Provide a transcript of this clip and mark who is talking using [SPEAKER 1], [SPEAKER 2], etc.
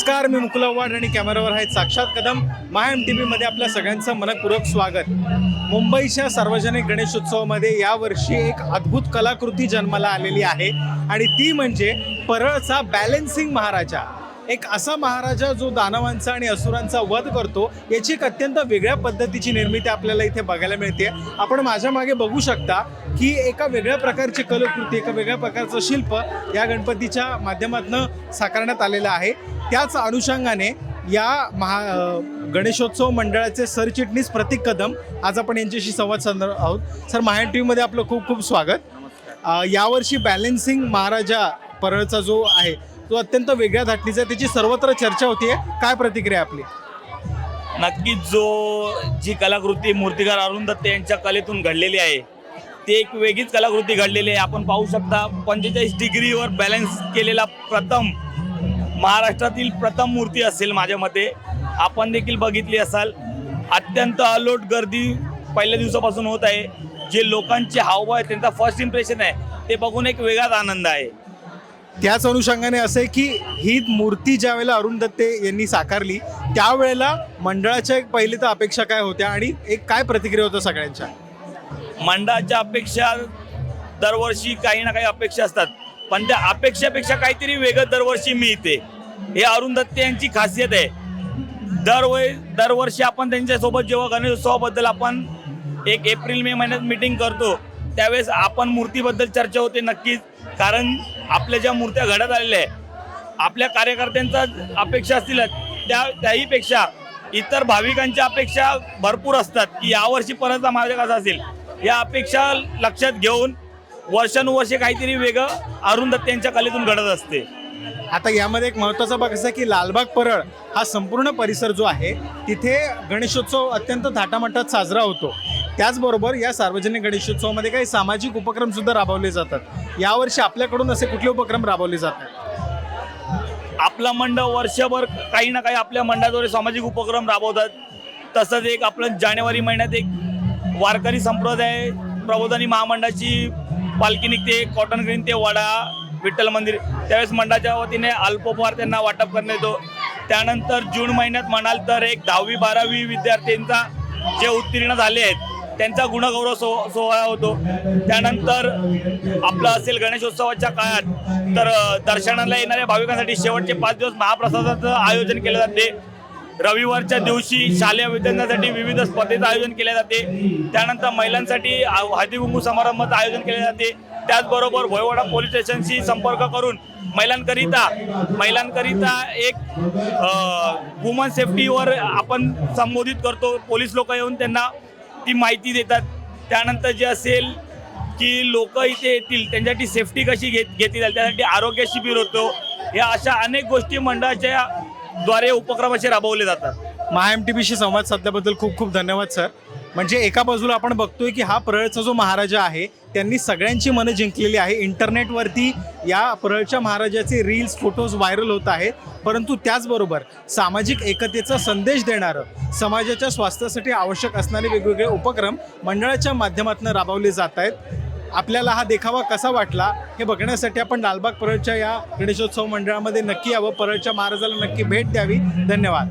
[SPEAKER 1] नमस्कार, मी मुकुल वाड आणि कॅमेरावर आहे साक्षात कदम. MyMTV मध्ये आपल्या सगळ्यांचं मनपूर्वक स्वागत. मुंबईच्या सार्वजनिक गणेशोत्सवामध्ये यावर्षी एक अद्भुत कलाकृती जन्माला आलेली आहे आणि ती म्हणजे परळचा बॅलन्सिंग महाराजा. एक असा महाराजा जो दानवांचा आणि असुरांचा वध करतो. याची एक अत्यंत वेगळ्या पद्धतीची निर्मिती आपल्याला इथे बघायला मिळते. आपण माझ्या मागे बघू शकता की एका वेगळ्या प्रकारची कलाकृती, एका वेगळ्या प्रकारचं शिल्प या गणपतीच्या माध्यमातून साकारण्यात आलेलं आहे. त्याच अनुषंगाने या गणेशोत्सव मंडळाचे सरचिटणीस प्रतीक कदम आज आपण यांच्याशी संवाद साधणार आहोत. सर, MyMTV मध्ये आपलं खूप खूप स्वागत. यावर्षी बॅलन्सिंग महाराजा परळचा जो आहे तो अत्यंत वेगळ्या धाटणीचा, त्याची सर्वत्र चर्चा होतीये. काय प्रतिक्रिया आपली?
[SPEAKER 2] नक्कीच जी कलाकृती मूर्तिकार अरुण दत्ते यांच्या कलेतून घडलेली आहे ती एक वेगळीच कलाकृती घडलेली आहे. आपण पाहू शकता 45 डिग्रीवर बॅलन्स केलेला प्रथम महाराष्ट्रातील प्रथम मूर्ती असेल माझ्या मते. आपण देखील बघितली असाल. अत्यंत अलोट गर्दी पहिल्या दिवसापासून होत आहे. जे लोकांचे हावभाव आहे, त्यांचा फर्स्ट इम्प्रेशन आहे, ते बघून एक वेगळाच आनंद आहे.
[SPEAKER 1] त्याच अनुषंगाने असं आहे की ही मूर्ती ज्या वेळेला अरुण दत्ते यांनी साकारली त्यावेळेला मंडळाच्या एक पहिली तर अपेक्षा काय होत्या आणि एक काय प्रतिक्रिया होत्या सगळ्यांच्या?
[SPEAKER 2] मंडळाच्या अपेक्षा दरवर्षी काही ना काही अपेक्षा असतात, पण त्या अपेक्षापेक्षा काहीतरी वेगळं दरवर्षी मिळते. हे अरुण दत्ते यांची खासियत आहे. दरवर्षी आपण त्यांच्यासोबत जेव्हा गणेशोत्सवाबद्दल आपण एक एप्रिल मे महिन्यात मीटिंग करतो त्यावेळेस आपण मूर्तीबद्दल चर्चा होते. नक्कीच, कारण आपल्या ज्या मूर्त्या घडत आलेल्या आहे, आपल्या कार्यकर्त्यांचा अपेक्षा असतील त्याहीपेक्षा इतर भाविकांच्या अपेक्षा भरपूर असतात की यावर्षी परतचा महाराजा कसा असेल. या अपेक्षा लक्षात घेऊन वर्षानुवर्षे काहीतरी वेगळं अरुण दत्ते यांच्या कलेतून घडत असते.
[SPEAKER 1] आता यामध्ये एक महत्त्वाचा भाग असा की लालबाग परळ हा संपूर्ण परिसर जो आहे तिथे गणेशोत्सव अत्यंत थाटामाटात साजरा होतो. त्याचबरोबर या सार्वजनिक गणेशोत्सवामध्ये काही सामाजिक उपक्रम सुद्धा राबवले जातात. यावर्षी आपल्याकडून असे कुठले उपक्रम राबवले जातात?
[SPEAKER 2] आपलं मंडळ वर्षभर काही ना काही आपल्या मंडळाद्वारे सामाजिक उपक्रम राबवतात. तसंच एक आपलं जानेवारी महिन्यात एक वारकरी संप्रदाय प्रबोधिनी महामंडळाची पालखी निघते. कॉटन ग्रीन ते वडा विठ्ठल मंदिर, त्यावेळेस मंडळाच्या वतीने अल्पोपहार त्यांना वाटप करण्यात येतो. त्यानंतर जून महिन्यात म्हणाल तर एक 10वी 12वी विद्यार्थ्यांचा जे उत्तीर्ण झाले आहेत त्यांचा गुणगौरव सोहळा होतो. त्यानंतर आपलं असेल गणेशोत्सवाच्या काळात तर दर्शनाला येणाऱ्या भाविकांसाठी शेवटचे 5 दिवस महाप्रसादाचं आयोजन केले जाते. रविवारच्या दिवशी शालेय विद्यार्थ्यांसाठी विविध स्पर्धेचं आयोजन केले जाते. त्यानंतर महिलांसाठी हळदीकुंकू समारंभाचं आयोजन केले जाते. त्याचबरोबर भोयवाडा पोलीस स्टेशनशी संपर्क करून महिलांकरिता एक वुमन सेफ्टीवर आपण संबोधित करतो. पोलीस लोक येऊन त्यांना ती माहिती देतात. त्यानंतर जे असेल की लोक इथे येतील त्यांच्यासाठी सेफ्टी कशी घेतली जाईल त्यासाठी आरोग्य शिबिर होतो. या अशा अनेक गोष्टी मंडळाच्या द्वारे उपक्रम असे राबवले जातात.
[SPEAKER 1] MyMTVशी संवाद साधल्याबद्दल खूप खूप धन्यवाद सर. म्हणजे एका बाजूला आपण बघतोय की हा परळचा जो महाराजा आहे त्यांनी सगळ्यांची मनं जिंकलेली आहे. इंटरनेटवरती या परळच्या महाराजाचे रील्स फोटोज व्हायरल होत आहेत. परंतु त्याचबरोबर सामाजिक एकतेचा संदेश देणारं, समाजाच्या स्वास्थ्यासाठी आवश्यक असणारे वेगवेगळे उपक्रम मंडळाच्या माध्यमातून राबवले जात आहेत. आपल्याला हा देखावा कसा वाटला हे बघण्यासाठी आपण लालबाग परळच्या या गणेशोत्सव मंडळामध्ये नक्की यावं. परळच्या महाराजाला नक्की भेट द्यावी. धन्यवाद.